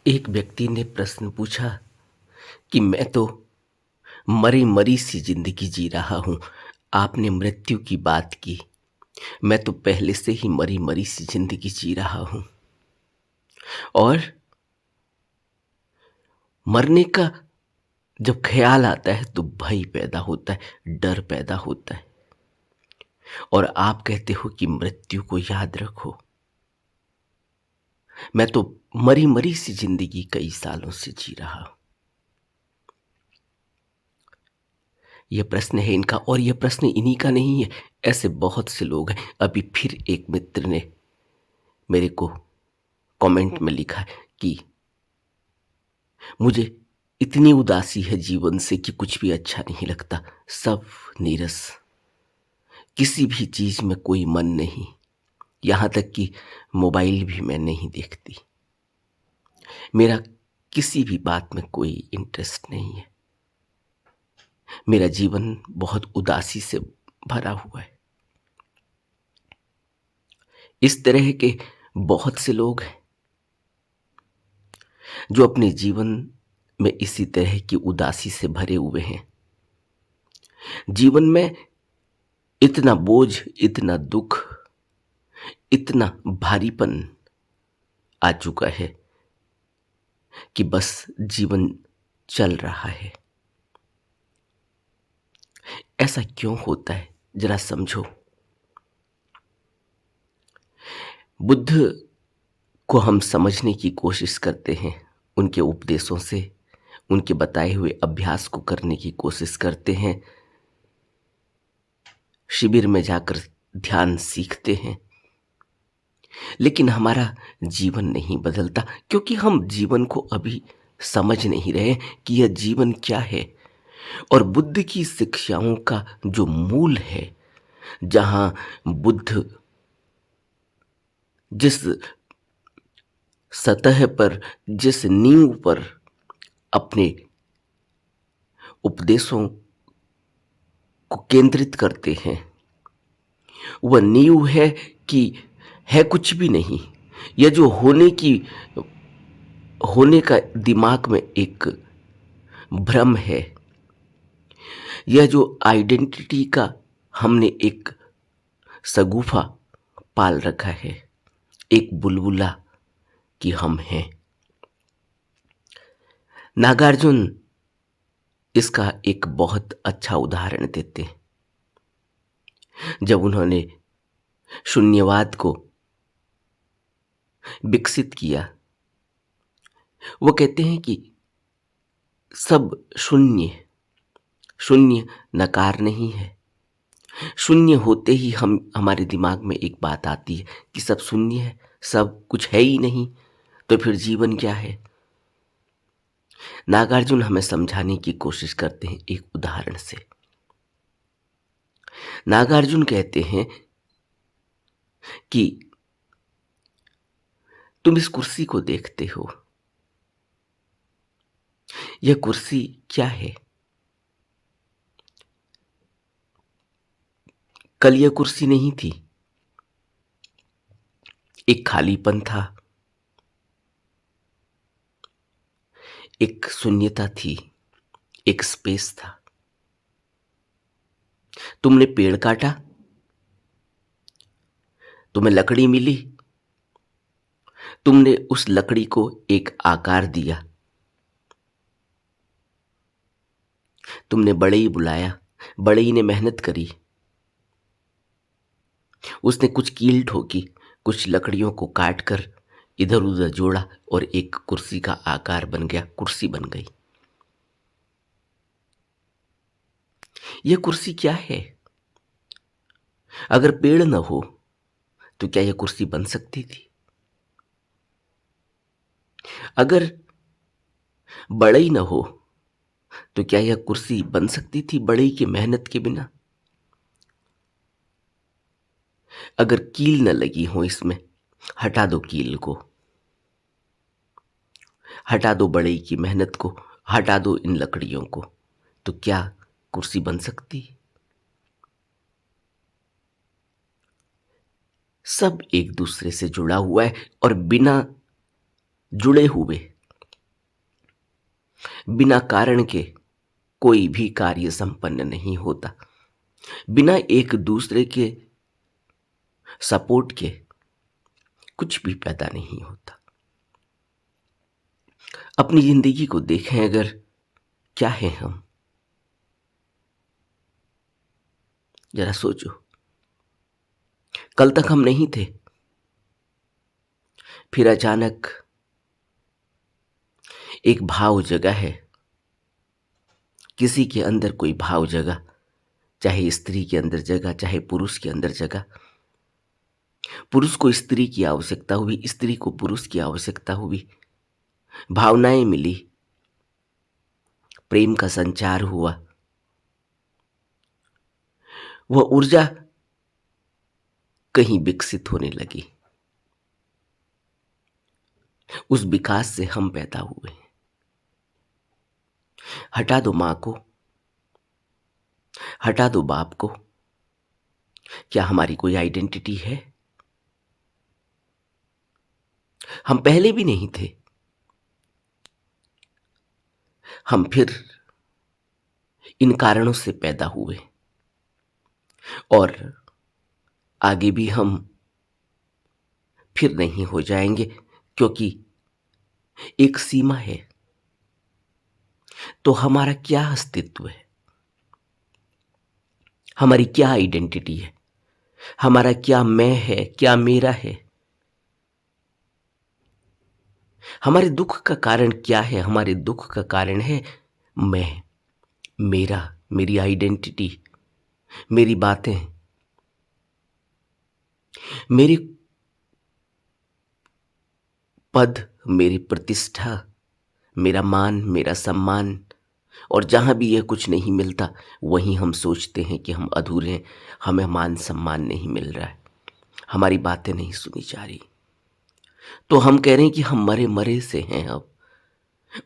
एक व्यक्ति ने प्रश्न पूछा कि मैं तो मरी मरी सी जिंदगी जी रहा हूं। आपने मृत्यु की बात की। मैं तो पहले से ही मरी मरी सी जिंदगी जी रहा हूं। और मरने का जब ख्याल आता है तो भय पैदा होता है, डर पैदा होता है। और आप कहते हो कि मृत्यु को याद रखो। मैं तो मरी मरी सी जिंदगी कई सालों से जी रहा हूं। यह प्रश्न है इनका, और यह प्रश्न इन्हीं का नहीं है। ऐसे बहुत से लोग हैं। अभी फिर एक मित्र ने मेरे को कमेंट में लिखा है कि मुझे इतनी उदासी है जीवन से कि कुछ भी अच्छा नहीं लगता। सब नीरस, किसी भी चीज में कोई मन नहीं। यहां तक कि मोबाइल भी मैं नहीं देखती। मेरा किसी भी बात में कोई इंटरेस्ट नहीं है। मेरा जीवन बहुत उदासी से भरा हुआ है। इस तरह के बहुत से लोग हैं जो अपने जीवन में इसी तरह की उदासी से भरे हुए हैं। जीवन में इतना बोझ, इतना दुख, इतना भारीपन आ चुका है कि बस जीवन चल रहा है। ऐसा क्यों होता है, जरा समझो। बुद्ध को हम समझने की कोशिश करते हैं, उनके उपदेशों से, उनके बताए हुए अभ्यास को करने की कोशिश करते हैं। शिविर में जाकर ध्यान सीखते हैं, लेकिन हमारा जीवन नहीं बदलता, क्योंकि हम जीवन को अभी समझ नहीं रहे कि यह जीवन क्या है। और बुद्ध की शिक्षाओं का जो मूल है, जहां बुद्ध जिस सतह पर, जिस नींव पर अपने उपदेशों को केंद्रित करते हैं, वह नींव है कि है कुछ भी नहीं। यह जो होने का दिमाग में एक भ्रम है, यह जो आइडेंटिटी का हमने एक सगुफा पाल रखा है, एक बुलबुला कि हम हैं। नागार्जुन इसका एक बहुत अच्छा उदाहरण देते हैं। जब उन्होंने शून्यवाद को विकसित किया, वो कहते हैं कि सब शून्य, शून्य नकार नहीं है। शून्य होते ही हमारे दिमाग में एक बात आती है कि सब शून्य है, सब कुछ है ही नहीं, तो फिर जीवन क्या है। नागार्जुन हमें समझाने की कोशिश करते हैं एक उदाहरण से। नागार्जुन कहते हैं कि तुम इस कुर्सी को देखते हो, यह कुर्सी क्या है। कल यह कुर्सी नहीं थी, एक खालीपन था, एक शून्यता थी, एक स्पेस था। तुमने पेड़ काटा, तुम्हें लकड़ी मिली, तुमने उस लकड़ी को एक आकार दिया। तुमने बड़ई बुलाया, बड़ई ने मेहनत करी, उसने कुछ कील ठोकी, कुछ लकड़ियों को काटकर इधर उधर जोड़ा और एक कुर्सी का आकार बन गया, कुर्सी बन गई। यह कुर्सी क्या है। अगर पेड़ न हो तो क्या यह कुर्सी बन सकती थी। अगर बड़ई न हो तो क्या यह कुर्सी बन सकती थी बड़ई की मेहनत के बिना। अगर कील न लगी हो इसमें, हटा दो कील को, हटा दो बड़ई की मेहनत को, हटा दो इन लकड़ियों को, तो क्या कुर्सी बन सकती। सब एक दूसरे से जुड़ा हुआ है, और बिना जुड़े हुए बिना कारण के कोई भी कार्य संपन्न नहीं होता। बिना एक दूसरे के सपोर्ट के कुछ भी पैदा नहीं होता। अपनी जिंदगी को देखें अगर, क्या है हम? जरा सोचो, कल तक हम नहीं थे, फिर अचानक एक भाव जगा है, किसी के अंदर कोई भाव जगा, चाहे स्त्री के अंदर जगा, चाहे पुरुष के अंदर जगा। पुरुष को स्त्री की आवश्यकता हुई, स्त्री को पुरुष की आवश्यकता हुई, भावनाएं मिली, प्रेम का संचार हुआ, वह ऊर्जा कहीं विकसित होने लगी। उस विकास से हम पैदा हुए। हटा दो मां को, हटा दो बाप को, क्या हमारी कोई आइडेंटिटी है? हम पहले भी नहीं थे, हम फिर इन कारणों से पैदा हुए और आगे भी हम फिर नहीं हो जाएंगे, क्योंकि एक सीमा है। तो हमारा क्या अस्तित्व है, हमारी क्या आइडेंटिटी है, हमारा क्या मैं है, क्या मेरा है, हमारे दुख का कारण क्या है? हमारे दुख का कारण है मैं, मेरा, मेरी आइडेंटिटी, मेरी बातें, मेरी पद, मेरी प्रतिष्ठा, मेरा मान, मेरा सम्मान। और जहां भी यह कुछ नहीं मिलता, वहीं हम सोचते हैं कि हम अधूरे हैं, हमें मान सम्मान नहीं मिल रहा है, हमारी बातें नहीं सुनी जा रही। तो हम कह रहे हैं कि हम मरे मरे से हैं अब।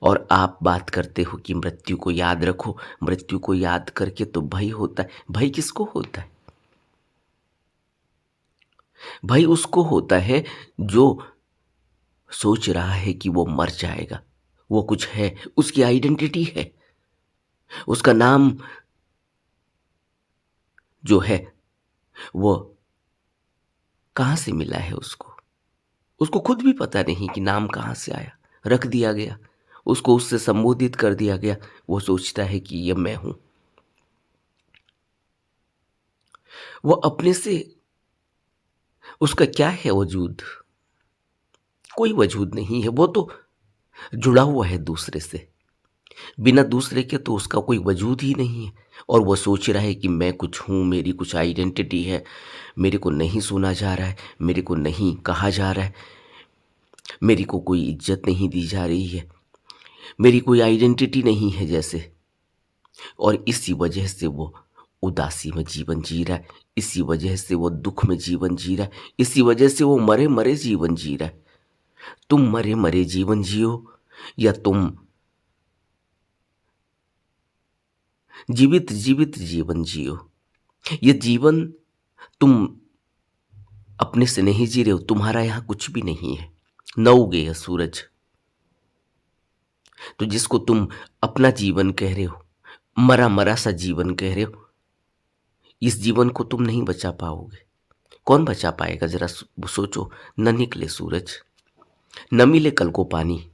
और आप बात करते हो कि मृत्यु को याद रखो, मृत्यु को याद करके तो भय होता है। भय किसको होता है? भय उसको होता है जो सोच रहा है कि वो मर जाएगा, वो कुछ है, उसकी आइडेंटिटी है, उसका नाम जो है वो कहां से मिला है उसको, उसको खुद भी पता नहीं कि नाम कहां से आया, रख दिया गया, उसको उससे संबोधित कर दिया गया, वो सोचता है कि ये मैं हूं। वो अपने से, उसका क्या है वजूद? कोई वजूद नहीं है, वो तो जुड़ा हुआ है दूसरे से, बिना दूसरे के तो उसका कोई वजूद ही नहीं है। और वो सोच रहा है कि मैं कुछ हूं, मेरी कुछ आइडेंटिटी है, मेरे को नहीं सुना जा रहा है, मेरे को नहीं कहा जा रहा है, मेरी को कोई इज्जत नहीं दी जा रही है, मेरी कोई आइडेंटिटी नहीं है जैसे। और इसी वजह से वो उदासी में जीवन जी रहा है, इसी वजह से वो दुख में जीवन जी रहा है, इसी वजह से वो मरे मरे जीवन जी रहा है। तुम मरे मरे जीवन जियो या तुम जीवित जीवित जीवन जियो। ये जीवन तुम अपने से नहीं जी रहे हो, तुम्हारा यहां कुछ भी नहीं है, न उगे यह सूरज। तो जिसको तुम अपना जीवन कह रहे हो, मरा मरा सा जीवन कह रहे हो, इस जीवन को तुम नहीं बचा पाओगे। कौन बचा पाएगा? जरा सोचो। न निकले सूरज, न मिले कल को पानी,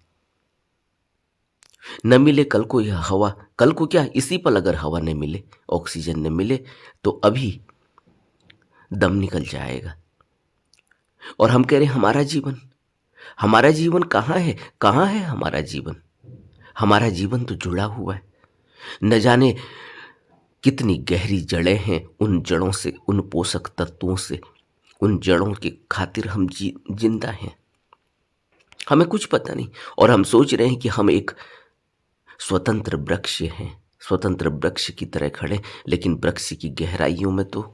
न मिले कल को यह हवा, कल को क्या, इसी पल अगर हवा न मिले, ऑक्सीजन न मिले, तो अभी दम निकल जाएगा। और हम कह रहे हैं हमारा जीवन, हमारा जीवन कहाँ है? कहाँ है हमारा जीवन? हमारा जीवन तो जुड़ा हुआ है, न जाने कितनी गहरी जड़ें हैं, उन जड़ों से, उन पोषक तत्वों से, उन जड़ों के खातिर हम जिंदा हैं। हमें कुछ पता नहीं, और हम सोच रहे हैं कि हम एक स्वतंत्र वृक्ष हैं, स्वतंत्र वृक्ष की तरह खड़े, लेकिन वृक्ष की गहराइयों में तो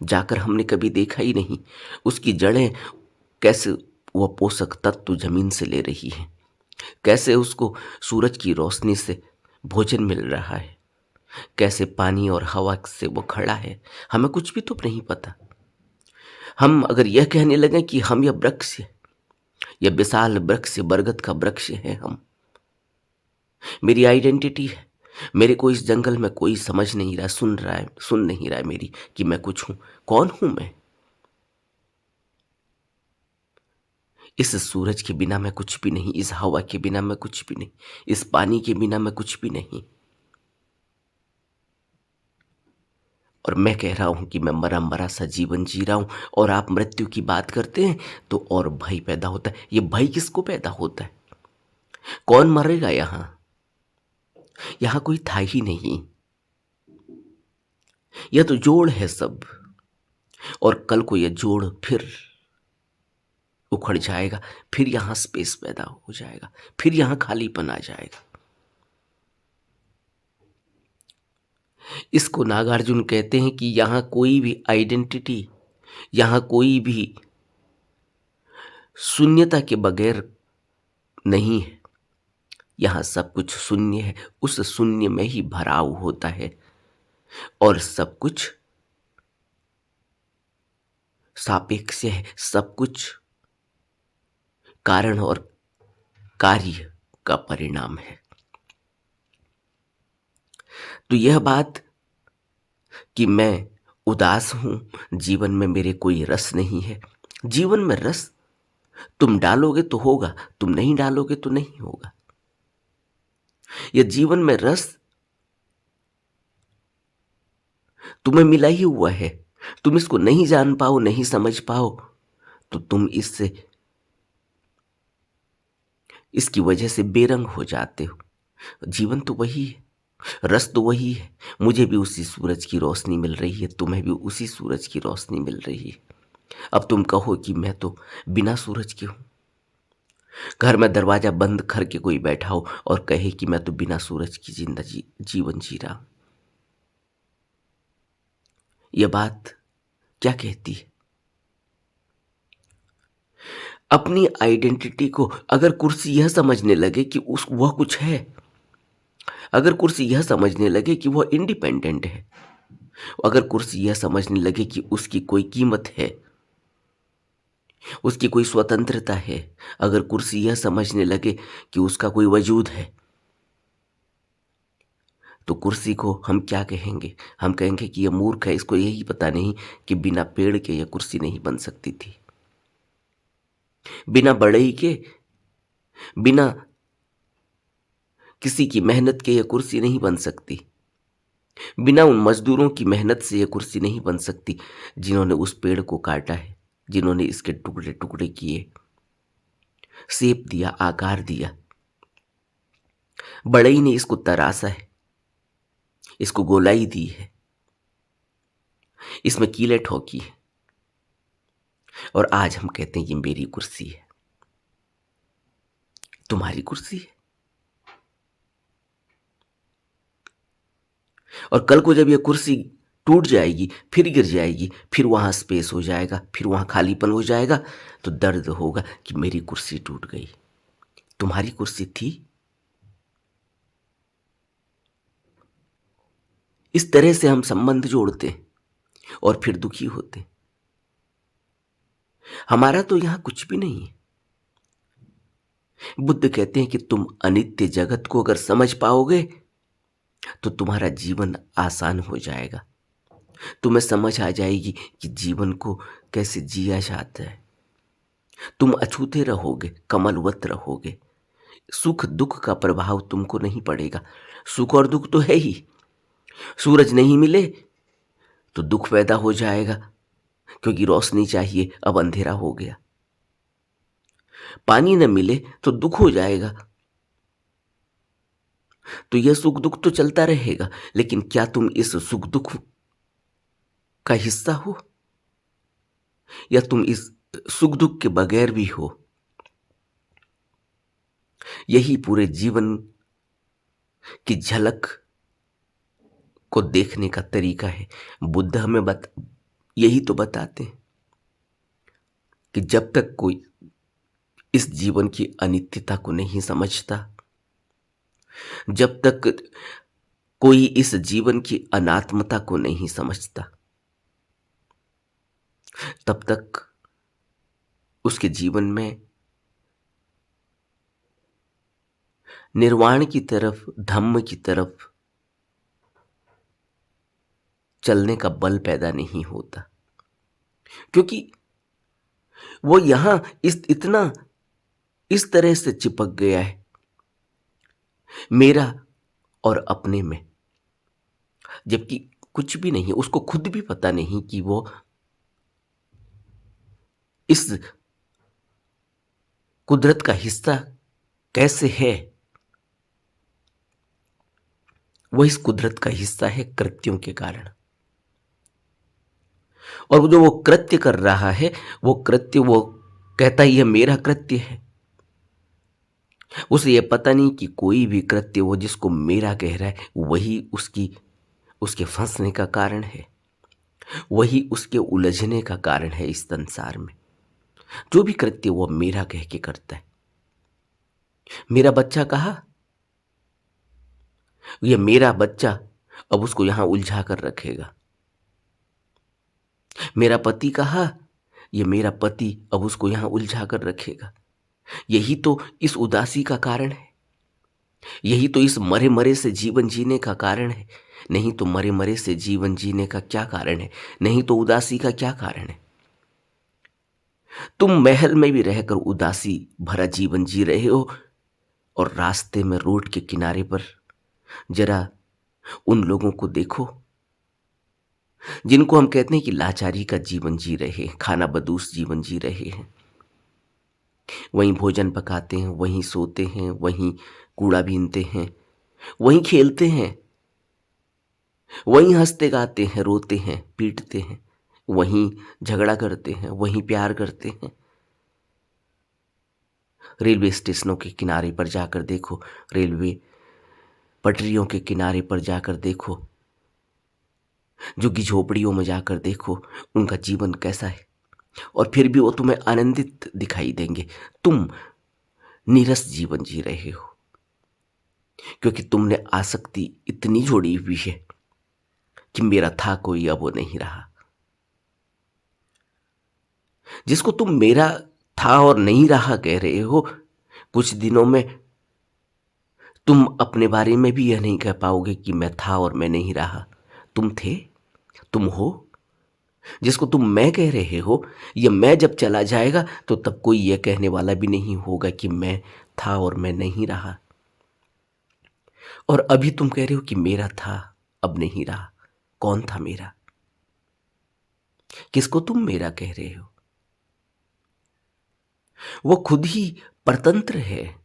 जाकर हमने कभी देखा ही नहीं। उसकी जड़ें कैसे वह पोषक तत्व जमीन से ले रही हैं, कैसे उसको सूरज की रोशनी से भोजन मिल रहा है, कैसे पानी और हवा से वो खड़ा है, हमें कुछ भी तो नहीं पता। हम अगर यह कहने लगे कि हम यह वृक्ष, यह विशाल वृक्ष, बरगद का वृक्ष है हम, मेरी आइडेंटिटी है। मेरे को इस जंगल में कोई समझ नहीं रहा, सुन नहीं रहा है मेरी कि मैं कुछ हूं। कौन हूं मैं? इस सूरज के बिना मैं कुछ भी नहीं, इस हवा के बिना मैं कुछ भी नहीं, इस पानी के बिना मैं कुछ भी नहीं। और मैं कह रहा हूं कि मैं मरा मरा सा जीवन जी रहा हूं, और आप मृत्यु की बात करते हैं तो और भय पैदा होता है। ये भय किसको पैदा होता है? कौन मरेगा यहां? यहां कोई था ही नहीं। यह तो जोड़ है सब, और कल को यह जोड़ फिर उखड़ जाएगा, फिर यहां स्पेस पैदा हो जाएगा, फिर यहां खालीपन आ जाएगा। इसको नागार्जुन कहते हैं कि यहां कोई भी आइडेंटिटी, यहां कोई भी शून्यता के बगैर नहीं है। यहां सब कुछ शून्य है, उस शून्य में ही भराव होता है, और सब कुछ सापेक्ष है। सब कुछ कारण और कार्य का परिणाम है। तो यह बात कि मैं उदास हूं, जीवन में मेरे कोई रस नहीं है। जीवन में रस तुम डालोगे तो होगा, तुम नहीं डालोगे तो नहीं होगा। यह जीवन में रस तुम्हें मिला ही हुआ है। तुम इसको नहीं जान पाओ, नहीं समझ पाओ, तो तुम इससे, इसकी वजह से बेरंग हो जाते हो। जीवन तो वही है, रस तो वही है। मुझे भी उसी सूरज की रोशनी मिल रही है, तुम्हें भी उसी सूरज की रोशनी मिल रही है। अब तुम कहो कि मैं तो बिना सूरज के हूं। घर में दरवाजा बंद करके कोई बैठा हो और कहे कि मैं तो बिना सूरज की जिंदगी जीवन जी रहा हूं, यह बात क्या कहती है? अपनी आइडेंटिटी को अगर कुर्सी यह समझने लगे कि उस वह कुछ है, अगर कुर्सी यह समझने लगे कि वह इंडिपेंडेंट है, अगर कुर्सी यह समझने लगे कि उसकी कोई कीमत है, उसकी कोई स्वतंत्रता है, अगर कुर्सी यह समझने लगे कि उसका कोई वजूद है, तो कुर्सी को हम क्या कहेंगे? हम कहेंगे कि यह मूर्ख है, इसको यही पता नहीं कि बिना पेड़ के यह कुर्सी नहीं बन सकती थी, बिना बढ़ई के, बिना किसी की मेहनत के यह कुर्सी नहीं बन सकती, बिना उन मजदूरों की मेहनत से यह कुर्सी नहीं बन सकती जिन्होंने उस पेड़ को काटा है, जिन्होंने इसके टुकड़े टुकड़े किए, शेप दिया, आकार दिया। बढ़ई ने इसको तरासा है, इसको गोलाई दी है, इसमें कीले ठोकी है, और आज हम कहते हैं ये मेरी कुर्सी है, तुम्हारी कुर्सी है। और कल को जब यह कुर्सी टूट जाएगी, फिर गिर जाएगी, फिर वहां स्पेस हो जाएगा, फिर वहां खालीपन हो जाएगा, तो दर्द होगा कि मेरी कुर्सी टूट गई। तुम्हारी कुर्सी थी। इस तरह से हम संबंध जोड़ते हैं और फिर दुखी होते हैं। हमारा तो यहां कुछ भी नहीं है। बुद्ध कहते हैं कि तुम अनित्य जगत को अगर समझ पाओगे तो तुम्हारा जीवन आसान हो जाएगा। तुम्हें समझ आ जाएगी कि जीवन को कैसे जिया जाता है। तुम अछूते रहोगे, कमलवत रहोगे। सुख दुख का प्रभाव तुमको नहीं पड़ेगा। सुख और दुख तो है ही। सूरज नहीं मिले तो दुख पैदा हो जाएगा, क्योंकि रोशनी चाहिए, अब अंधेरा हो गया। पानी न मिले तो दुख हो जाएगा। तो यह सुख दुख तो चलता रहेगा, लेकिन क्या तुम इस सुख दुख का हिस्सा हो, या तुम इस सुख दुख के बगैर भी हो? यही पूरे जीवन की झलक को देखने का तरीका है। बुद्ध हमें यही तो बताते हैं कि जब तक कोई इस जीवन की अनित्यता को नहीं समझता, जब तक कोई इस जीवन की अनात्मता को नहीं समझता, तब तक उसके जीवन में निर्वाण की तरफ, धम्म की तरफ चलने का बल पैदा नहीं होता, क्योंकि वो यहां इतना इस तरह से चिपक गया है मेरा और अपने में, जबकि कुछ भी नहीं है। उसको खुद भी पता नहीं कि वो इस कुदरत का हिस्सा कैसे है। वो इस कुदरत का हिस्सा है कृत्यों के कारण, और जो वो कृत्य कर रहा है, वो कृत्य वो कहता ही है मेरा कृत्य है। उसे ये पता नहीं कि कोई भी कृत्य वो जिसको मेरा कह रहा है वही उसके फंसने का कारण है, वही उसके उलझने का कारण है इस संसार में। जो भी कृत्य वो मेरा कह के करता है। मेरा बच्चा कहा, ये मेरा बच्चा अब उसको यहां उलझा कर रखेगा। मेरा पति कहा, ये मेरा पति अब उसको यहां उलझा कर रखेगा। यही तो इस उदासी का कारण है, यही तो इस मरे मरे से जीवन जीने का कारण है। नहीं तो मरे मरे से जीवन जीने का क्या कारण है, नहीं तो उदासी का क्या कारण है। तुम महल में भी रहकर उदासी भरा जीवन जी रहे हो, और रास्ते में रोड के किनारे पर जरा उन लोगों को देखो जिनको हम कहते हैं कि लाचारी का जीवन जी रहे हैं, खाना बदूस जीवन जी रहे हैं। वहीं भोजन पकाते हैं, वहीं सोते हैं, वहीं कूड़ा बीनते हैं, वहीं खेलते हैं, वहीं हंसते गाते हैं, रोते हैं, पीटते हैं, वहीं झगड़ा करते हैं, वहीं प्यार करते हैं। रेलवे स्टेशनों के किनारे पर जाकर देखो, रेलवे पटरियों के किनारे पर जाकर देखो, झुग्गी झोपड़ियों में जाकर देखो उनका जीवन कैसा है, और फिर भी वो तुम्हें आनंदित दिखाई देंगे। तुम नीरस जीवन जी रहे हो, क्योंकि तुमने आसक्ति इतनी जोड़ी हुई है कि मेरा था कोई अब वो नहीं रहा। जिसको तुम मेरा था और नहीं रहा कह रहे हो, कुछ दिनों में तुम अपने बारे में भी यह नहीं कह पाओगे कि मैं था और मैं नहीं रहा। तुम थे, तुम हो। जिसको तुम मैं कह रहे हो, ये मैं जब चला जाएगा तो तब कोई यह कहने वाला भी नहीं होगा कि मैं था और मैं नहीं रहा। और अभी तुम कह रहे हो कि मेरा था अब नहीं रहा। कौन था मेरा? किसको तुम मेरा कह रहे हो? वो खुद ही परतंत्र है।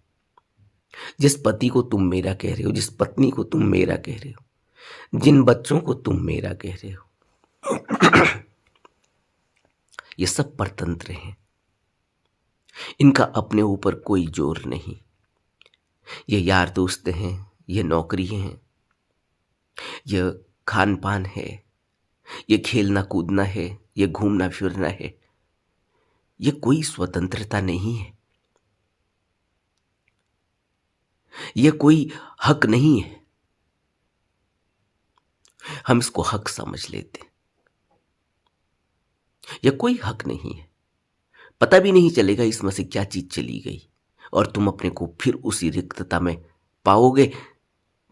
जिस पति को तुम मेरा कह रहे हो, जिस पत्नी को तुम मेरा कह रहे हो, जिन बच्चों को तुम मेरा कह रहे हो, ये सब परतंत्र हैं। इनका अपने ऊपर कोई जोर नहीं। ये यार दोस्त हैं, ये नौकरी हैं, ये खान पान है, ये खेलना कूदना है, ये घूमना फिरना है। ये कोई स्वतंत्रता नहीं है, ये कोई हक नहीं है। हम इसको हक समझ लेते हैं। यह कोई हक नहीं है। पता भी नहीं चलेगा इसमें से क्या चीज चली गई, और तुम अपने को फिर उसी रिक्तता में पाओगे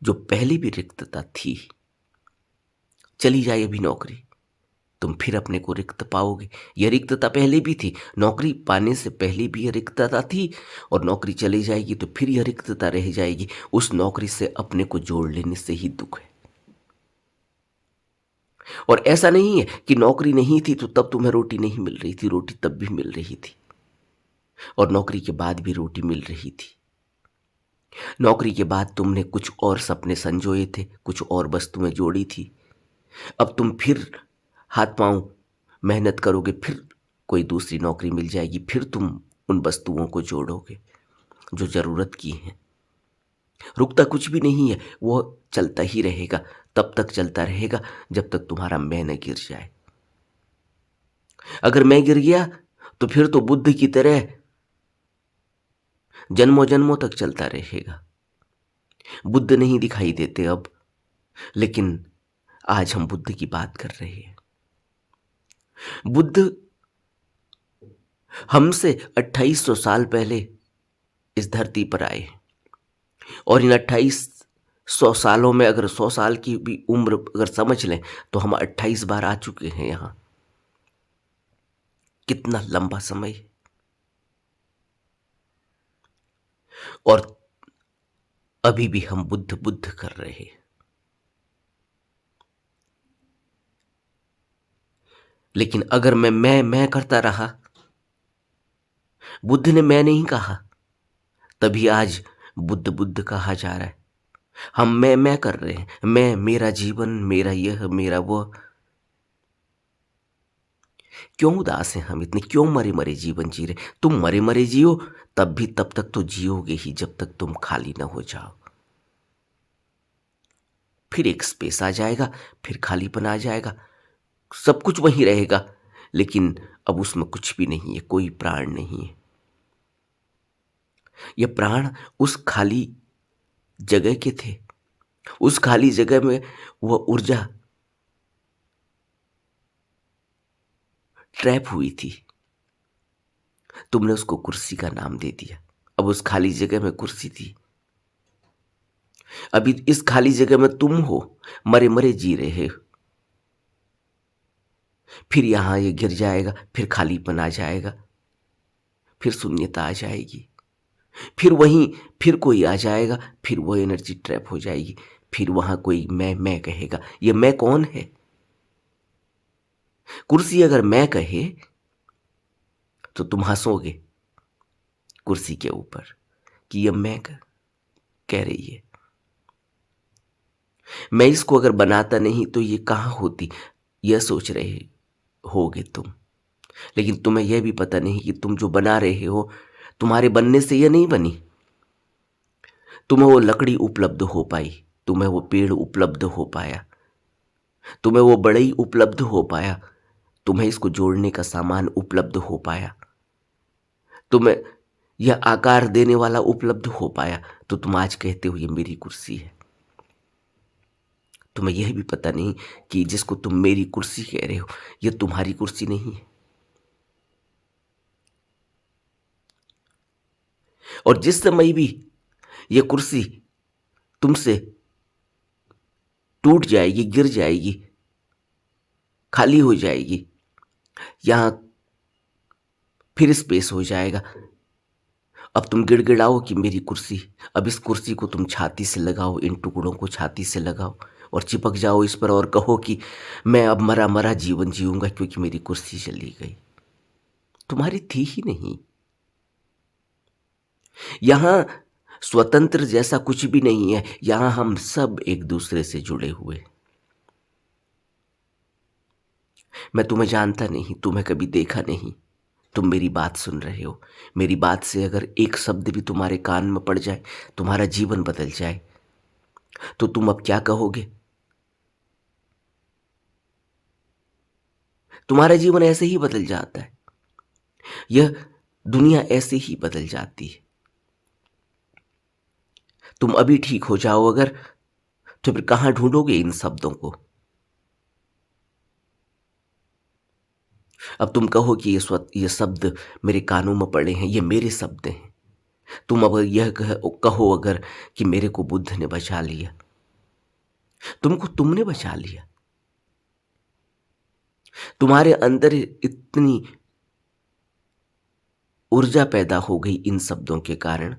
जो पहले भी रिक्तता थी। चली जाए अभी नौकरी, तुम फिर अपने को रिक्त पाओगे। यह रिक्तता पहले भी थी, नौकरी पाने से पहले भी यह रिक्तता थी, और नौकरी चली जाएगी तो फिर यह रिक्तता रह जाएगी। उस नौकरी से अपने को जोड़ लेने से ही दुख है। और ऐसा नहीं है कि नौकरी नहीं थी तो तब तुम्हें रोटी नहीं मिल रही थी, रोटी तब भी मिल रही थी, और नौकरी के बाद भी रोटी मिल रही थी। नौकरी के बाद तुमने कुछ और सपने संजोए थे, कुछ और वस्तुएं जोड़ी थी। अब तुम फिर हाथ पांव मेहनत करोगे, फिर कोई दूसरी नौकरी मिल जाएगी, फिर तुम उन वस्तुओं को जोड़ोगे जो जरूरत की हैं। रुकता कुछ भी नहीं है, वो चलता ही रहेगा। तब तक चलता रहेगा जब तक तुम्हारा मैं न गिर जाए। अगर मैं गिर गया तो फिर तो बुद्ध की तरह जन्मों जन्मों तक चलता रहेगा। बुद्ध नहीं दिखाई देते अब, लेकिन आज हम बुद्ध की बात कर रहे हैं। बुद्ध हमसे 2800 साल पहले इस धरती पर आए, और इन 2800 सालों में अगर 100 साल की भी उम्र अगर समझ लें तो हम 28 बार आ चुके हैं यहाँ। कितना लंबा समय है। और अभी भी हम बुद्ध बुद्ध कर रहे हैं। लेकिन अगर मैं करता रहा, बुद्ध ने मैं नहीं कहा, तभी आज बुद्ध बुद्ध कहा जा रहा है। हम मैं कर रहे हैं, मैं, मेरा जीवन, मेरा यह, मेरा वह। क्यों उदास हैं हम इतने, क्यों मरे मरे जीवन जी रहे? तुम मरे मरे जियो, तब भी तब तक तो जियोगे ही जब तक तुम खाली ना हो जाओ। फिर एक स्पेस आ जाएगा, फिर खालीपन आ जाएगा, सब कुछ वहीं रहेगा, लेकिन अब उसमें कुछ भी नहीं है, कोई प्राण नहीं है। ये प्राण उस खाली जगह के थे, उस खाली जगह में वह ऊर्जा ट्रैप हुई थी। तुमने उसको कुर्सी का नाम दे दिया। अब उस खाली जगह में कुर्सी थी, अभी इस खाली जगह में तुम हो, मरे मरे जी रहे हो। फिर यहां ये गिर जाएगा, फिर खालीपन आ जाएगा, फिर शून्यता आ जाएगी, फिर वहीं फिर कोई आ जाएगा, फिर वो एनर्जी ट्रैप हो जाएगी, फिर वहां कोई मैं कहेगा। ये मैं कौन है? कुर्सी अगर मैं कहे तो तुम हंसोगे कुर्सी के ऊपर कि ये मैं कह रही है। मैं इसको अगर बनाता नहीं तो ये कहां होती, यह सोच रहे होगे तुम। लेकिन तुम्हें यह भी पता नहीं कि तुम जो बना रहे हो, तुम्हारे बनने से यह नहीं बनी। तुम्हें वो लकड़ी उपलब्ध हो पाई, तुम्हें वो पेड़ उपलब्ध हो पाया, तुम्हें वो बढ़ई उपलब्ध हो पाया, तुम्हें इसको जोड़ने का सामान उपलब्ध हो पाया, तुम्हें यह आकार देने वाला उपलब्ध हो पाया, तो तुम आज कहते हो ये मेरी कुर्सी है। तुम्हें यह भी पता नहीं कि जिसको तुम मेरी कुर्सी कह रहे हो, यह तुम्हारी कुर्सी नहीं है। और जिस समय भी यह कुर्सी तुमसे टूट जाएगी, गिर जाएगी, खाली हो जाएगी, यहां फिर स्पेस हो जाएगा। अब तुम गिड़गिड़ाओ कि मेरी कुर्सी, अब इस कुर्सी को तुम छाती से लगाओ, इन टुकड़ों को छाती से लगाओ और चिपक जाओ इस पर और कहो कि मैं अब मरा मरा जीवन जीऊंगा क्योंकि मेरी कुर्सी चली गई। तुम्हारी थी ही नहीं। यहां स्वतंत्र जैसा कुछ भी नहीं है, यहां हम सब एक दूसरे से जुड़े हुए। मैं तुम्हें जानता नहीं, तुम्हें कभी देखा नहीं, तुम मेरी बात सुन रहे हो। मेरी बात से अगर एक शब्द भी तुम्हारे कान में पड़ जाए, तुम्हारा जीवन बदल जाए, तो तुम अब क्या कहोगे? तुम्हारा जीवन ऐसे ही बदल जाता है, यह दुनिया ऐसे ही बदल जाती है। तुम अभी ठीक हो जाओ अगर, तो फिर कहां ढूंढोगे इन शब्दों को? अब तुम कहो कि ये शब्द मेरे कानों में पड़े हैं, ये मेरे शब्द हैं। तुम अब यह कहो अगर कि मेरे को बुद्ध ने बचा लिया, तुमको तुमने बचा लिया। तुम्हारे अंदर इतनी ऊर्जा पैदा हो गई इन शब्दों के कारण,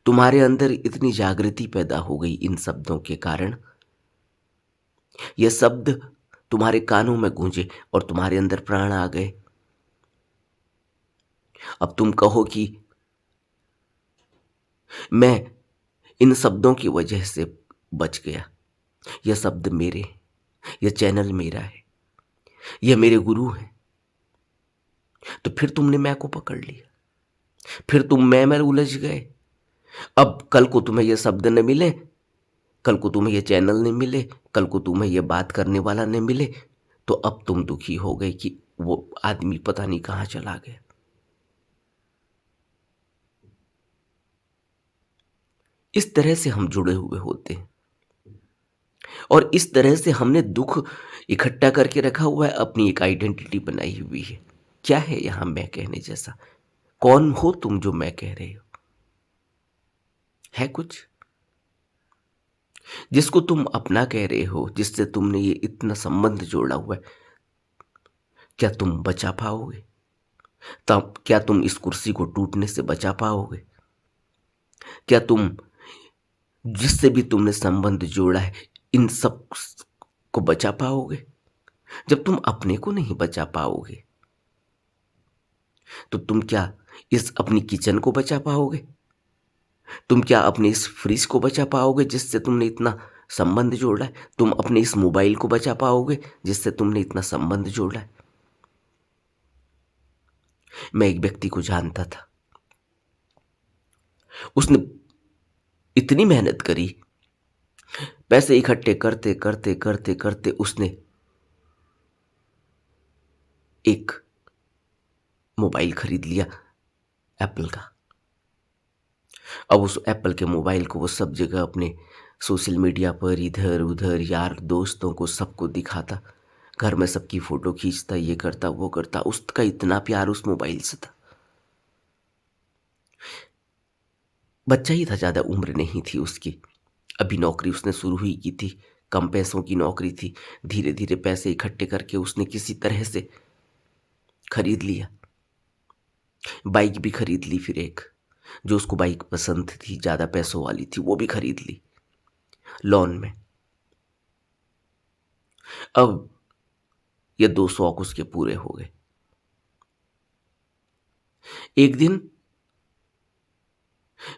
तुम्हारे अंदर इतनी जागृति पैदा हो गई इन शब्दों के कारण। ये शब्द तुम्हारे कानों में गूंजे और तुम्हारे अंदर प्राण आ गए। अब तुम कहो कि मैं इन शब्दों की वजह से बच गया, यह शब्द मेरे हैं, यह चैनल मेरा है, यह मेरे गुरु हैं। तो फिर तुमने मैं को पकड़ लिया, फिर तुम मैं में उलझ गए। अब कल को तुम्हें यह शब्द न मिले, कल को तुम्हें यह चैनल नहीं मिले, कल को तुम्हें यह बात करने वाला नहीं मिले, तो अब तुम दुखी हो गए कि वो आदमी पता नहीं कहां चला गया। इस तरह से हम जुड़े हुए होते हैं और इस तरह से हमने दुख इकट्ठा करके रखा हुआ है, अपनी एक आइडेंटिटी बनाई हुई है। क्या है यहां मैं कहने जैसा? कौन हो तुम जो मैं कह रहे हो? है कुछ? जिसको तुम अपना कह रहे हो, जिससे तुमने ये इतना संबंध जोड़ा हुआ है, क्या तुम बचा पाओगे? तब क्या तुम इस कुर्सी को टूटने से बचा पाओगे? क्या तुम जिससे भी तुमने संबंध जोड़ा है, इन सब को बचा पाओगे? जब तुम अपने को नहीं बचा पाओगे, तो तुम क्या इस अपनी किचन को बचा पाओगे? तुम क्या अपने इस फ्रिज को बचा पाओगे जिससे तुमने इतना संबंध जोड़ा है? तुम अपने इस मोबाइल को बचा पाओगे जिससे तुमने इतना संबंध जोड़ा है? मैं एक व्यक्ति को जानता था, उसने इतनी मेहनत करी, पैसे इकट्ठे करते करते करते करते उसने एक मोबाइल खरीद लिया एप्पल का। अब उस एप्पल के मोबाइल को वो सब जगह अपने सोशल मीडिया पर इधर उधर यार दोस्तों को सबको दिखाता, घर में सबकी फोटो खींचता, ये करता वो करता। उसका इतना प्यार उस मोबाइल से था। बच्चा ही था, ज़्यादा उम्र नहीं थी उसकी, अभी नौकरी उसने शुरू ही की थी, कम पैसों की नौकरी थी। धीरे धीरे पैसे इकट्ठे करके उसने किसी तरह से खरीद लिया, बाइक भी खरीद ली। फिर एक जो उसको बाइक पसंद थी, ज़्यादा पैसों वाली थी, वो भी खरीद ली लोन में। अब ये दो शौक उसके पूरे हो गए। एक दिन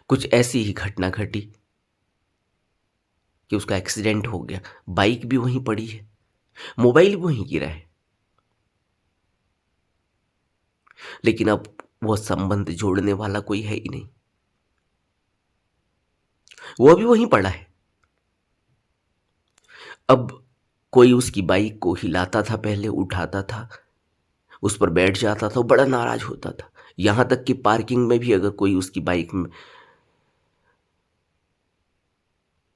कुछ ऐसी ही घटना घटी कि उसका एक्सीडेंट हो गया। बाइक भी वहीं पड़ी है, मोबाइल भी वहीं गिरा है, लेकिन अब वो संबंध जोड़ने वाला कोई है ही नहीं, वो अभी वहीं पड़ा है। अब कोई उसकी बाइक को हिलाता था, पहले उठाता था, उस पर बैठ जाता था, वो बड़ा नाराज होता था। यहां तक कि पार्किंग में भी अगर कोई उसकी बाइक में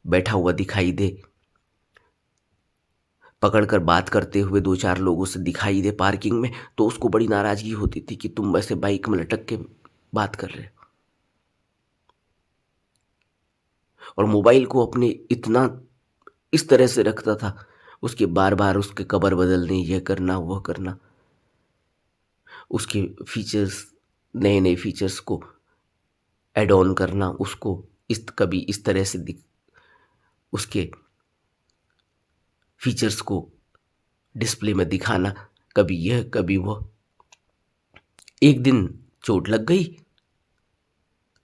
बैठा हुआ दिखाई दे, पकड़कर बात करते हुए दो चार लोगों से दिखाई दे पार्किंग में, तो उसको बड़ी नाराजगी होती थी कि तुम वैसे बाइक में लटक के बात कर रहे हो। और मोबाइल को अपने इतना इस तरह से रखता था, उसके बार बार उसके कवर बदलने, यह करना वह करना, उसके फीचर्स, नए नए फीचर्स को ऐड ऑन करना, उसको इस कभी इस तरह से उसके फीचर्स को डिस्प्ले में दिखाना, कभी यह कभी वह। एक दिन चोट लग गई,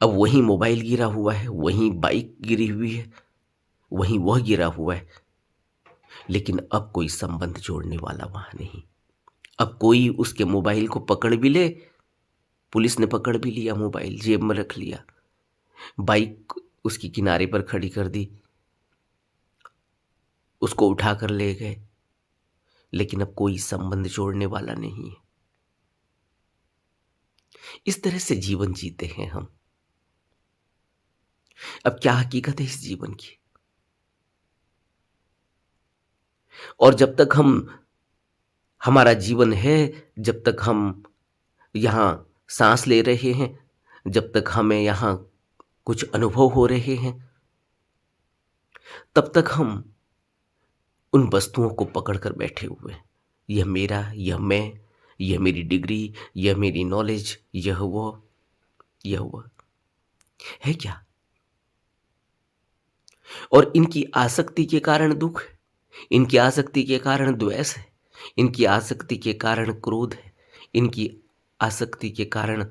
अब वहीं मोबाइल गिरा हुआ है, वहीं बाइक गिरी हुई है, वहीं वह गिरा हुआ है, लेकिन अब कोई संबंध जोड़ने वाला वहां नहीं। अब कोई उसके मोबाइल को पकड़ भी ले, पुलिस ने पकड़ भी लिया, मोबाइल जेब में रख लिया, बाइक उसकी किनारे पर खड़ी कर दी, उसको उठा कर ले गए, लेकिन अब कोई संबंध जोड़ने वाला नहीं है। इस तरह से जीवन जीते हैं हम। अब क्या हकीकत है इस जीवन की? और जब तक हमारा जीवन है, जब तक हम यहाँ सांस ले रहे हैं, जब तक हमें यहाँ कुछ अनुभव हो रहे हैं, तब तक हम उन वस्तुओं को पकड़कर बैठे हुए हैं। यह मेरा, यह मैं, यह मेरी डिग्री, यह मेरी नॉलेज, यह वह है क्या? और इनकी आसक्ति के कारण दुख है, इनकी आसक्ति के कारण द्वेष है, इनकी आसक्ति के कारण क्रोध है, इनकी आसक्ति के कारण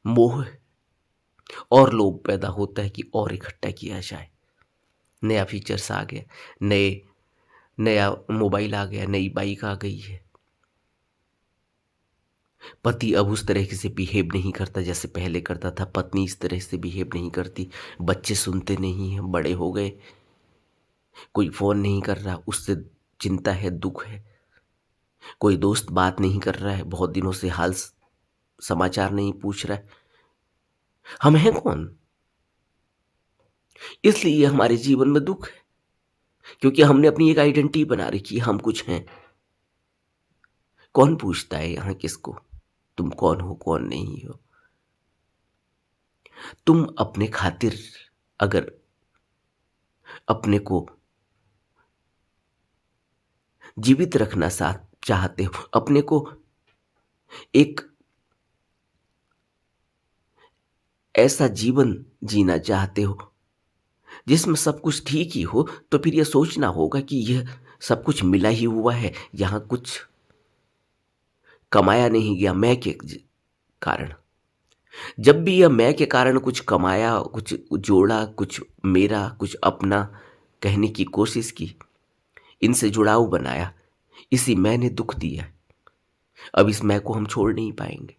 मोह है, और लोभ पैदा होता है कि और इकट्ठा किया जाए। नया फीचर्स आ गया, नया मोबाइल आ गया, नई बाइक आ गई है। पति अब उस तरह से बिहेव नहीं करता जैसे पहले करता था, पत्नी इस तरह से बिहेव नहीं करती, बच्चे सुनते नहीं हैं, बड़े हो गए, कोई फोन नहीं कर रहा, उससे चिंता है, दुख है, कोई दोस्त बात नहीं कर रहा है, बहुत दिनों से हाल समाचार नहीं पूछ रहा है। हम हैं कौन? इसलिए हमारे जीवन में दुख है, क्योंकि हमने अपनी एक आइडेंटिटी बना रखी है, हम कुछ हैं। कौन पूछता है यहां किसको तुम कौन हो कौन नहीं हो? तुम अपने खातिर अगर अपने को जीवित रखना साथ चाहते हो, अपने को एक ऐसा जीवन जीना चाहते हो जिसमें सब कुछ ठीक ही हो, तो फिर यह सोचना होगा कि यह सब कुछ मिला ही हुआ है, यहाँ कुछ कमाया नहीं गया मैं के कारण। जब भी यह मैं के कारण कुछ कमाया, कुछ जोड़ा, कुछ मेरा, कुछ अपना कहने की कोशिश की, इनसे जुड़ाव बनाया, इसी मैं ने दुख दिया। अब इस मैं को हम छोड़ नहीं पाएंगे।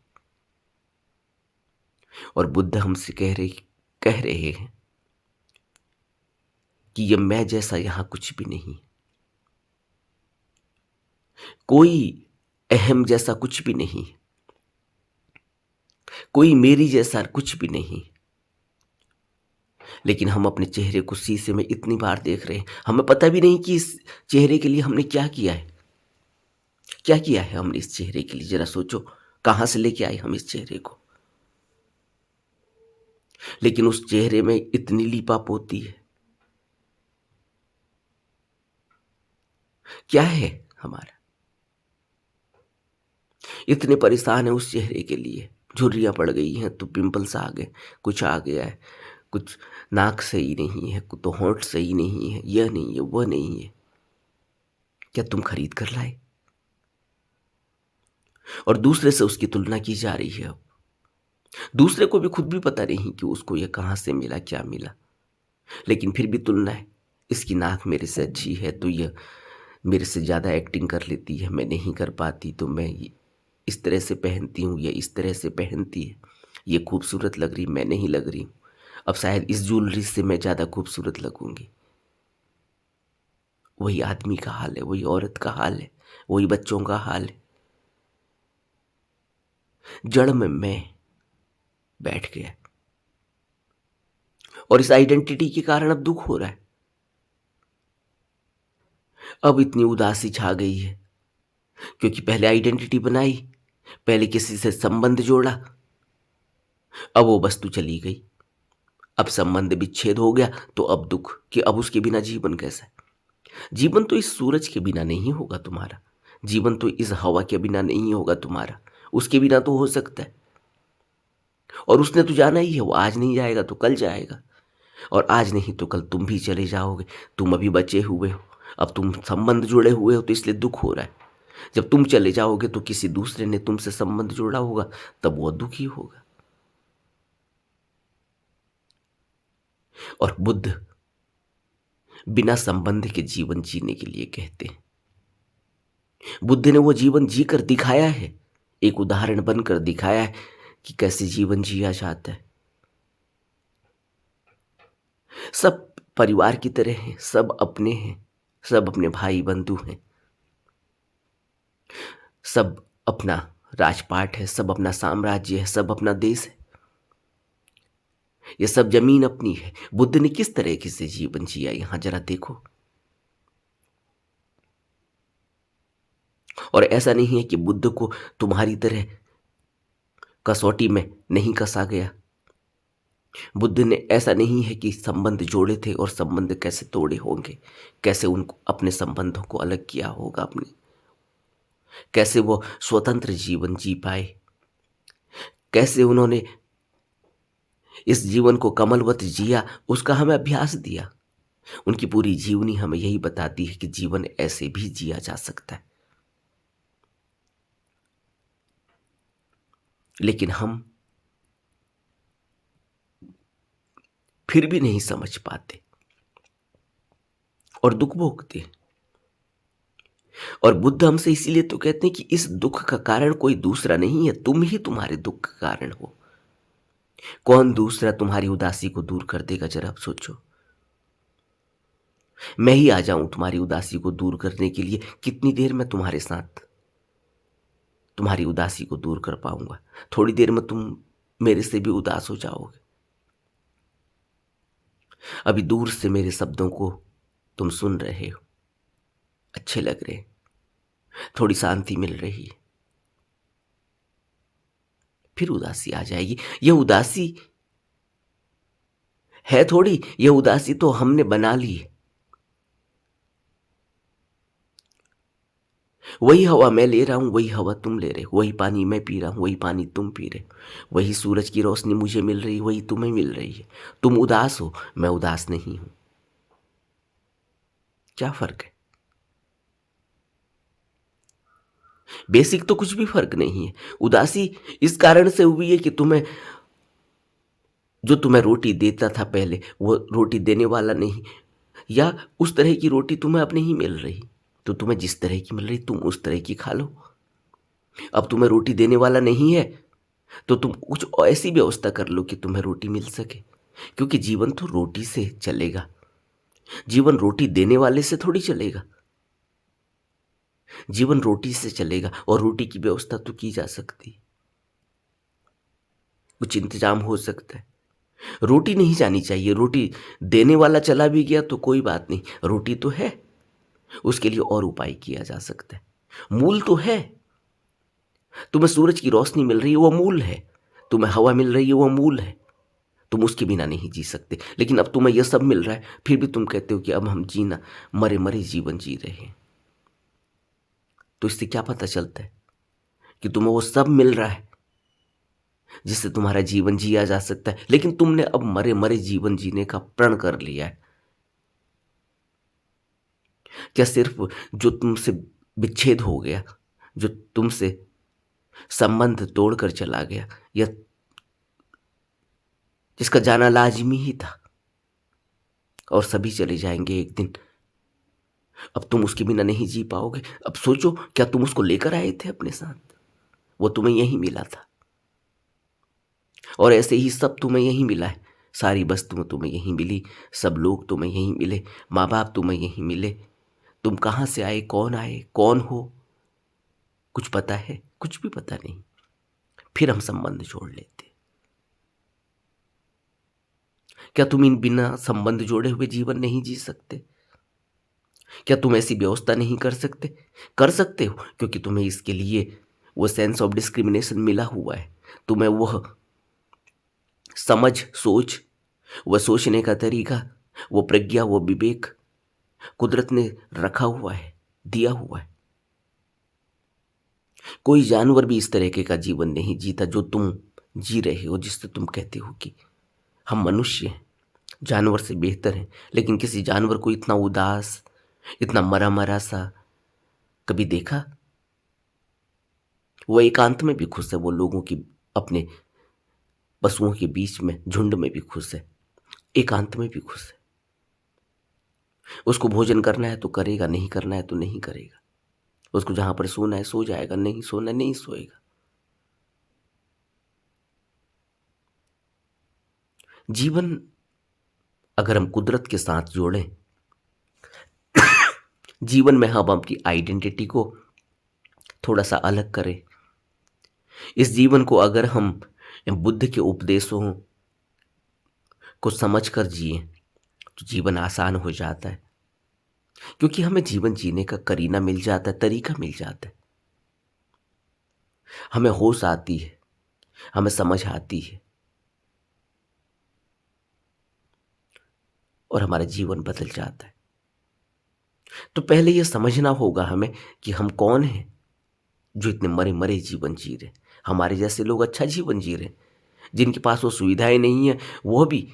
और बुद्ध हमसे कह रहे हैं कि यह मैं जैसा यहां कुछ भी नहीं, कोई अहम जैसा कुछ भी नहीं, कोई मेरी जैसा कुछ भी नहीं। लेकिन हम अपने चेहरे को शीशे में इतनी बार देख रहे हैं, हमें पता भी नहीं कि इस चेहरे के लिए हमने क्या किया है। क्या किया है हमने इस चेहरे के लिए, जरा सोचो, कहां से लेके आए हम इस चेहरे को। लेकिन उस चेहरे में इतनी लीपापोती है, क्या है हमारा। इतने परेशान है उस चेहरे के लिए, झुर्रियां पड़ गई हैं तो पिंपल्स आ गए, कुछ आ गया है, कुछ नाक सही नहीं है, कुछ तो होंठ सही नहीं है, यह नहीं है, वह नहीं है। क्या तुम खरीद कर लाए? और दूसरे से उसकी तुलना की जा रही है। अब दूसरे को भी खुद भी पता नहीं कि उसको यह कहां से मिला, क्या मिला, लेकिन फिर भी तुलना है। इसकी नाक मेरे से अच्छी है तो यह मेरे से ज़्यादा एक्टिंग कर लेती है, मैं नहीं कर पाती तो मैं इस तरह से पहनती हूँ, या इस तरह से पहनती है, ये खूबसूरत लग रही, मैं नहीं लग रही हूँ। अब शायद इस ज्वेलरी से मैं ज़्यादा खूबसूरत लगूंगी। वही आदमी का हाल है, वही औरत का हाल है, वही बच्चों का हाल है। जड़ में मैं बैठ गया और इस आइडेंटिटी के कारण अब दुख हो रहा है। अब इतनी उदासी छा गई है क्योंकि पहले आइडेंटिटी बनाई, पहले किसी से संबंध जोड़ा, अब वो वस्तु चली गई, अब संबंध विच्छेद हो गया, तो अब दुख कि अब उसके बिना जीवन कैसा है। जीवन तो इस सूरज के बिना नहीं होगा तुम्हारा, जीवन तो इस हवा के बिना नहीं होगा तुम्हारा, उसके बिना तो हो सकता है। और उसने तो जाना ही है, वो आज नहीं जाएगा तो कल जाएगा, और आज नहीं तो कल तुम भी चले जाओगे। तुम अभी बचे हुए हो, अब तुम संबंध जुड़े हुए हो तो इसलिए दुख हो रहा है। जब तुम चले जाओगे तो किसी दूसरे ने तुमसे संबंध जोड़ा होगा, तब वो दुखी होगा। और बुद्ध बिना संबंध के जीवन जीने के लिए कहते हैं। बुद्ध ने वो जीवन जीकर दिखाया है, एक उदाहरण बनकर दिखाया है कि कैसे जीवन जिया जाता है। सब परिवार की तरह हैं, सब अपने हैं, सब अपने भाई बंधु हैं, सब अपना राजपाट है, सब अपना साम्राज्य है, सब अपना देश है, ये सब जमीन अपनी है। बुद्ध ने किस तरह से जीवन जिया, यहां जरा देखो। और ऐसा नहीं है कि बुद्ध को तुम्हारी तरह कसौटी में नहीं कसा गया। बुद्ध ने ऐसा नहीं है कि संबंध जोड़े थे और संबंध कैसे तोड़े होंगे, कैसे उनको अपने संबंधों को अलग किया होगा अपने, कैसे वो स्वतंत्र जीवन जी पाए, कैसे उन्होंने इस जीवन को कमलवत जिया, उसका हमें अभ्यास दिया। उनकी पूरी जीवनी हमें यही बताती है कि जीवन ऐसे भी जिया जा सकता है। लेकिन हम फिर भी नहीं समझ पाते और दुख भोगते हैं। और बुद्ध हमसे इसीलिए तो कहते हैं कि इस दुख का कारण कोई दूसरा नहीं है, तुम ही तुम्हारे दुख का कारण हो। कौन दूसरा तुम्हारी उदासी को दूर कर देगा, जरा आप सोचो। मैं ही आ जाऊं तुम्हारी उदासी को दूर करने के लिए, कितनी देर मैं तुम्हारे साथ तुम्हारी उदासी को दूर कर पाऊंगा? थोड़ी देर में तुम मेरे से भी उदास हो जाओगे। अभी दूर से मेरे शब्दों को तुम सुन रहे हो, अच्छे लग रहे हैं, थोड़ी शांति मिल रही है, फिर उदासी आ जाएगी। यह उदासी है थोड़ी, यह उदासी तो हमने बना ली है। वही हवा मैं ले रहा हूं, वही हवा तुम ले रहे हो, वही पानी मैं पी रहा हूं, वही पानी तुम पी रहे हो, वही सूरज की रोशनी मुझे मिल रही है, वही तुम्हें मिल रही है। तुम उदास हो, मैं उदास नहीं हूं। क्या फर्क है? बेसिक तो कुछ भी फर्क नहीं है। उदासी इस कारण से हुई है कि तुम्हें, जो तुम्हें रोटी देता था पहले, वो रोटी देने वाला नहीं, या उस तरह की रोटी तुम्हें अब नहीं मिल रही, तो तुम्हें जिस तरह की मिल रही तुम उस तरह की खा लो। अब तुम्हें रोटी देने वाला नहीं है, तो तुम कुछ ऐसी व्यवस्था कर लो कि तुम्हें रोटी मिल सके, क्योंकि जीवन तो रोटी से चलेगा। जीवन रोटी देने वाले से थोड़ी चलेगा। जीवन रोटी से चलेगा, और रोटी की व्यवस्था तो की जा सकती, कुछ इंतजाम हो सकता है। रोटी नहीं जानी चाहिए। रोटी देने वाला चला भी गया तो कोई बात नहीं, रोटी तो है, उसके लिए और उपाय किया जा सकता है। मूल तो है। तुम्हें सूरज की रोशनी मिल रही है, वो मूल है। तुम्हें हवा मिल रही है, वो मूल है। तुम उसके बिना नहीं जी सकते। लेकिन अब तुम्हें यह सब मिल रहा है, फिर भी तुम कहते हो कि अब हम जीना, मरे मरे जीवन जी रहे हैं। तो इससे क्या पता चलता है? कि तुम्हें वो सब मिल रहा है जिससे तुम्हारा जीवन जिया जा सकता है, लेकिन तुमने अब मरे मरे जीवन जीने का प्रण कर लिया है। क्या सिर्फ जो तुमसे विच्छेद हो गया, जो तुमसे संबंध तोड़कर चला गया, या जिसका जाना लाजमी ही था, और सभी चले जाएंगे एक दिन, अब तुम उसके बिना नहीं जी पाओगे? अब सोचो, क्या तुम उसको लेकर आए थे अपने साथ? वो तुम्हें यही मिला था, और ऐसे ही सब तुम्हें यही मिला है। सारी वस्तुएं तुम्हें यही मिली, सब लोग तुम्हें यही मिले, माँ बाप तुम्हें यही मिले। तुम कहाँ से आए, कौन हो, कुछ पता है? कुछ भी पता नहीं। फिर हम संबंध जोड़ लेते। क्या तुम इन बिना संबंध जोड़े हुए जीवन नहीं जी सकते? क्या तुम ऐसी व्यवस्था नहीं कर सकते? कर सकते हो, क्योंकि तुम्हें इसके लिए वो सेंस ऑफ डिस्क्रिमिनेशन मिला हुआ है। तुम्हें वह समझ, सोच, वह सोचने का तरीका, वो प्रज्ञा, वो विवेक कुदरत ने रखा हुआ है, दिया हुआ है। कोई जानवर भी इस तरीके का जीवन नहीं जीता जो तुम जी रहे हो, जिससे तुम कहते हो कि हम मनुष्य हैं, जानवर से बेहतर हैं। लेकिन किसी जानवर को इतना उदास, इतना मरा मरा सा कभी देखा? वो एकांत में भी खुश है, वो लोगों की, अपने पशुओं के बीच में, झुंड में भी खुश है, एकांत में भी खुश है। उसको भोजन करना है तो करेगा, नहीं करना है तो नहीं करेगा। उसको जहां पर सोना है सो जाएगा, नहीं सोना है नहीं सोएगा। जीवन अगर हम कुदरत के साथ जोड़ें, जीवन में हम अपनी आइडेंटिटी को थोड़ा सा अलग करें, इस जीवन को अगर हम बुद्ध के उपदेशों को समझकर जिए, तो जीवन आसान हो जाता है, क्योंकि हमें जीवन जीने का करीना मिल जाता है, तरीका मिल जाता है। हमें होश आती है, हमें समझ आती है, और हमारा जीवन बदल जाता है। तो पहले यह समझना होगा हमें कि हम कौन हैं जो इतने मरे मरे जीवन जी रहे। हमारे जैसे लोग अच्छा जीवन जी रहे, जिनके पास वो सुविधाएं नहीं है, वो भी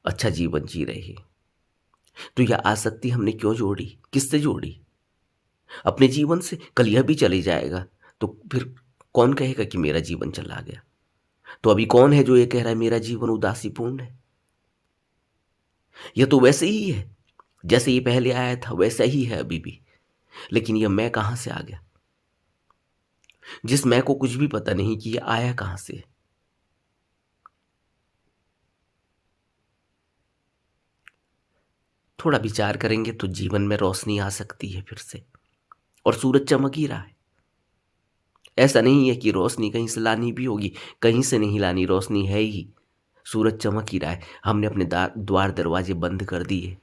अच्छा जीवन जी रहे हैं। तो यह आसक्ति हमने क्यों जोड़ी, किससे जोड़ी? अपने जीवन से। कल यह भी चले जाएगा, तो फिर कौन कहेगा कि मेरा जीवन चला गया? तो अभी कौन है जो ये कह रहा है मेरा जीवन उदासीपूर्ण है? यह तो वैसे ही है, जैसे ये पहले आया था वैसा ही है अभी भी। लेकिन यह मैं कहां से आ गया, जिस मैं को कुछ भी पता नहीं कि यह आया कहां से? थोड़ा विचार करेंगे तो जीवन में रोशनी आ सकती है फिर से, और सूरज चमक ही रहा है। ऐसा नहीं है कि रोशनी कहीं से लानी भी होगी, कहीं से नहीं लानी, रोशनी है ही, सूरज चमक ही रहा है। हमने अपने द्वार दरवाजे बंद कर दिए,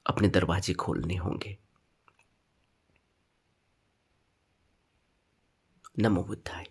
अपने दरवाजे खोलने होंगे। नमो बुद्धाय।